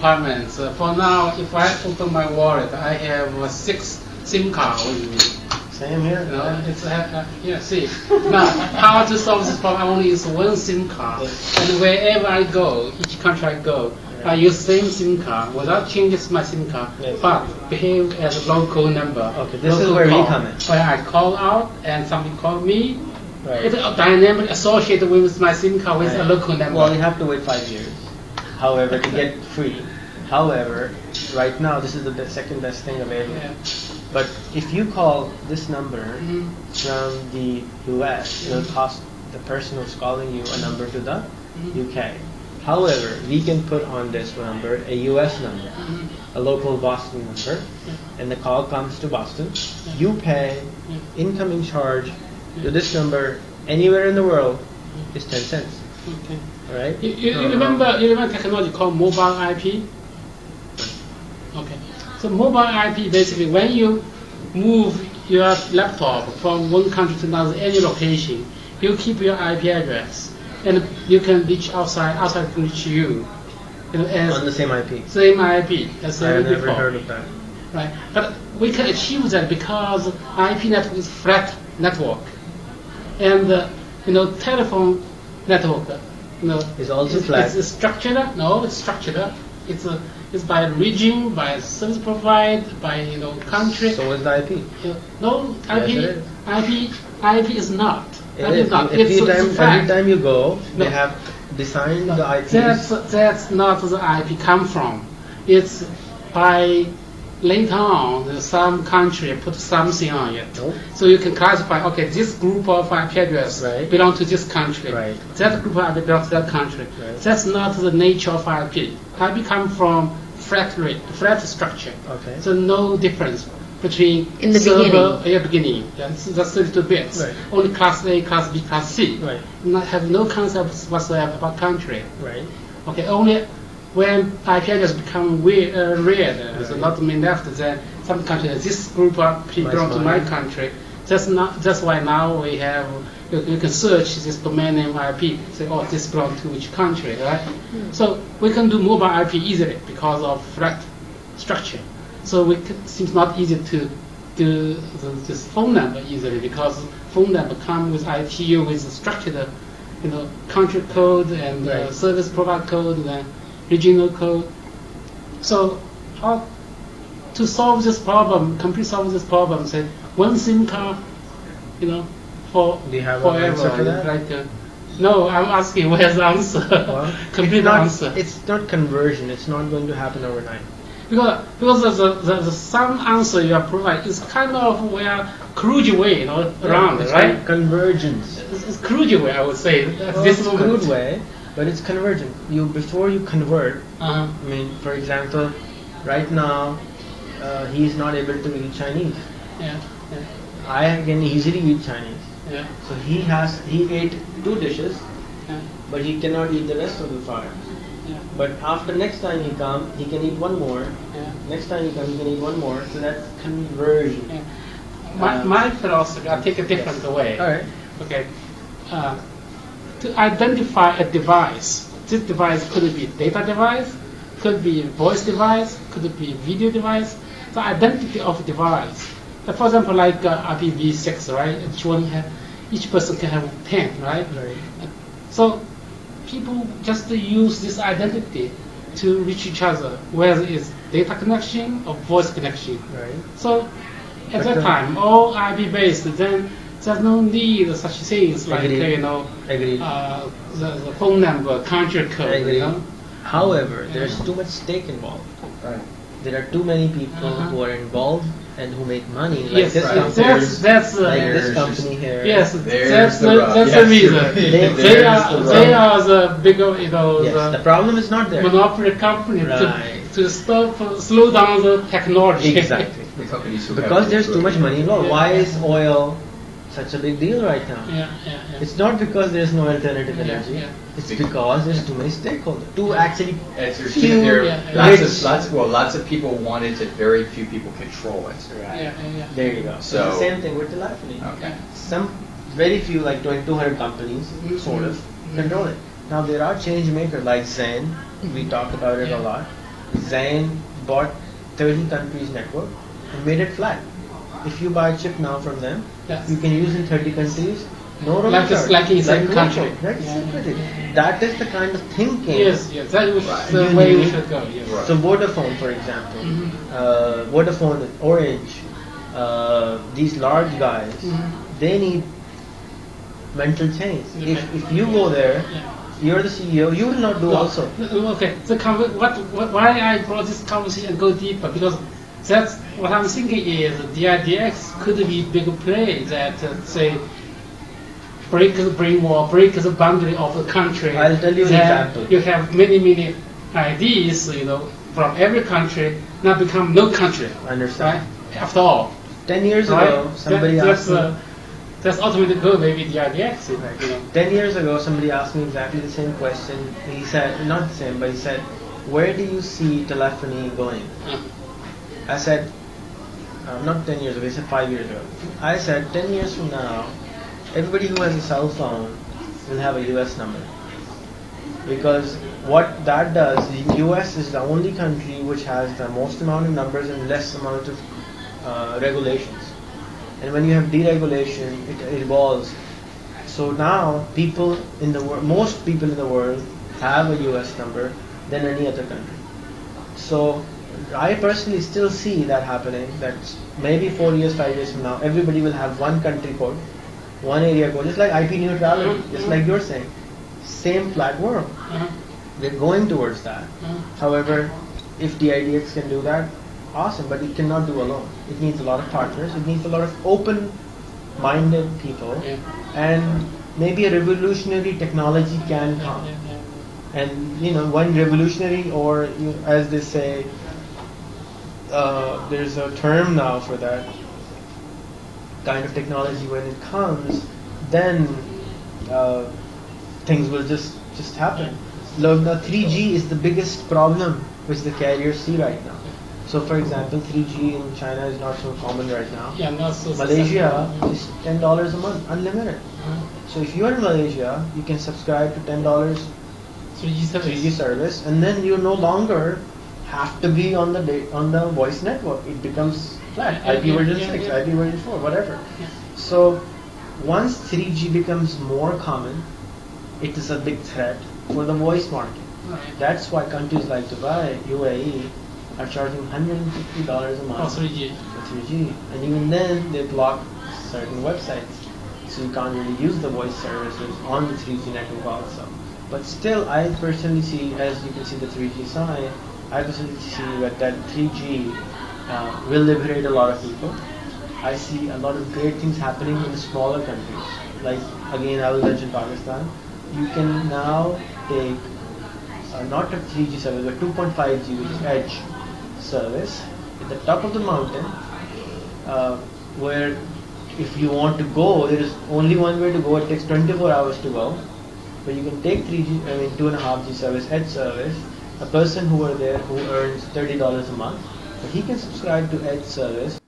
requirements. For now, if I open my wallet, I have 6 SIM cards with me. Same here. You know, it's yeah. See, now how to solve this problem? I only use 1 SIM card, and wherever I go, each country I go, I use same SIM card without changing my SIM card, but behave as a local number. Okay, this is where we come in. Where I call out and somebody call me. Right. It's dynamic associated with my SIM card with a local number. Well, you have to wait 5 years, however, to get free. However, right now this is the second best thing available. Yeah. But if you call this number from the US, it will cost the person who's calling you a number to the UK. However, we can put on this number a US number, a local Boston number, and the call comes to Boston. You pay incoming charge to this number anywhere in the world is 10 cents. Okay. All right? You remember technology called mobile IP? Okay. So mobile IP basically when you move your laptop from one country to another, any location, you keep your IP address, and you can reach outside can reach you. As on the same IP. Same IP as I have never before. heard of that. Right. But we can achieve that because IP network is flat network, and telephone network, is also flat. It's structured. No, it's structured. It's by region, by service provider, by country. So is the IP. No, IP is not. Every time you go, they have designed the IP. That's not the IP come from. It's by later on some country put something on it. Nope. So you can classify. Okay, this group of IP address belong to this country. Right. That group of IP belongs to that country. Right. That's not the nature of IP. IP come from flat structure. Okay. So no difference between in the beginning. That's 32 bits. Right. Only class A, class B, class C. Right. Have no concept whatsoever about country. Right. Okay. Only when IP address become rare, there's a lot of many left. Then some countries, this group of people belong to my country. That's why now we have. You can search this domain name IP. Say, oh, this belongs to which country, right? So we can do mobile IP easily because of flat structure. So seems not easy to do this phone number easily because phone number come with ITU with structured, country code and service provider code and regional code. So how to solve this problem? Completely solve this problem? Say one SIM card, for do you have forever. An answer for that? No, I'm asking where's the answer? Well, complete answer. It's not conversion. It's not going to happen overnight. Because the some answer you are providing is kind of crude way, around, it's right? Convergence. It's crude way, I would say. It's a crude way, but it's convergent. Before you convert, I mean, for example, right now, he's not able to eat Chinese. Yeah. I can easily eat Chinese. Yeah. So he ate 2 dishes, but he cannot eat the rest of the fire. Yeah. But after next time he comes, he can eat 1 more. Yeah. Next time he comes, he can eat 1 more. So that's conversion. Yeah. My philosophy, I take a different way. All right. Okay. To identify a device, this device could be data device, could be voice device, could be video device. The identity of device. For example, like IPv6, right? Each person can have 10, right? Right. So people just use this identity to reach each other, whether it's data connection or voice connection. Right. So at that time, all IP based, then there's no need of such things like Agreed. The phone number, country code. However, there's too much stake involved. Right. There are too many people who are involved and who make money. Like Yes, this company, that's this company here. Yes, that's the reason. They are the bigger, Yes, the problem is not there. monopoly company Right. to slow down the technology. Exactly. Because there's too much money involved. Why is oil such a big deal right now? Yeah. It's not because there's no alternative energy. Yeah. It's because there's too many stakeholders. To actually As you're few seeing there, rich. lots of people want it, and very few people control it. Right. Yeah. There you go. So So- the same thing with telephony. Okay. Very few, like 200 companies, sort of, control it. Now there are change makers like Zen. We talk about it a lot. Zain bought 30 countries network and made it flat. If you buy a chip now from them, Yes. you can use in 30 countries. No roaming Like it's charge. like in second country. Like it's second country. That is the kind of thinking. Yes, yes, that is Right. the You way we need- should go. Yes. Right. So Vodafone, for example, Vodafone, Orange, these large guys, they need mental change. If you go there, Yeah. you're the CEO, you will not do Well, also. Okay, why I brought this conversation and go deeper, because that's what I'm thinking is DIDX could be big play that say break the brain wall, break the boundary of the country. I'll tell you an Then example. You have many ideas, from every country, now become no country. Understand? Right? After all, 10 years right? ago, somebody that's, asked me. that's ultimately goal, maybe DIDX. 10 years ago, somebody asked me exactly the same question. He said, not the same, but he said, where do you see telephony going? I said, not 10 years ago, he said 5 years ago. I said, 10 years from now, everybody who has a cell phone will have a US number. Because what that does, the US is the only country which has the most amount of numbers and less amount of regulations. And when you have deregulation, it evolves. So now people in the world, most people in the world have a US number than any other country. So I personally still see that happening, that maybe 4 years, 5 years from now, everybody will have one country code, one area code, just like IP neutrality, just like you're saying. Same flat world. We're going towards that. However, if DIDX can do that, awesome, but it cannot do alone. It needs a lot of partners, it needs a lot of open-minded people, and maybe a revolutionary technology can come. And one revolutionary, or as they say, there's a term now for that kind of technology. When it comes, then things will just happen. Look, now 3G is the biggest problem which the carriers see right now. So, for example, 3G in China is not so common right now. Yeah, not so Malaysia is $10 a month, unlimited. So if you're in Malaysia, you can subscribe to $10 3G service, and then you no longer have to be on the voice network. It becomes flat. IP version 6, IP version 4, whatever. So once 3G becomes more common, it is a big threat for the voice market. That's why countries like Dubai, UAE are charging $150 a month for 3G. for 3G, and even then they block certain websites, so you can't really use the voice services on the 3G network also. But still, I personally see, as you can see the 3G sign, I personally see that 3G will liberate a lot of people. I see a lot of great things happening in smaller countries. Like, again, I will mention Pakistan. You can now take not a 3G service, but 2.5G, which is edge service, at the top of the mountain, where if you want to go, there is only one way to go. It takes 24 hours to go. But you can take 2.5G service, edge service. A person who are there who earns $30 a month, but he can subscribe to edge service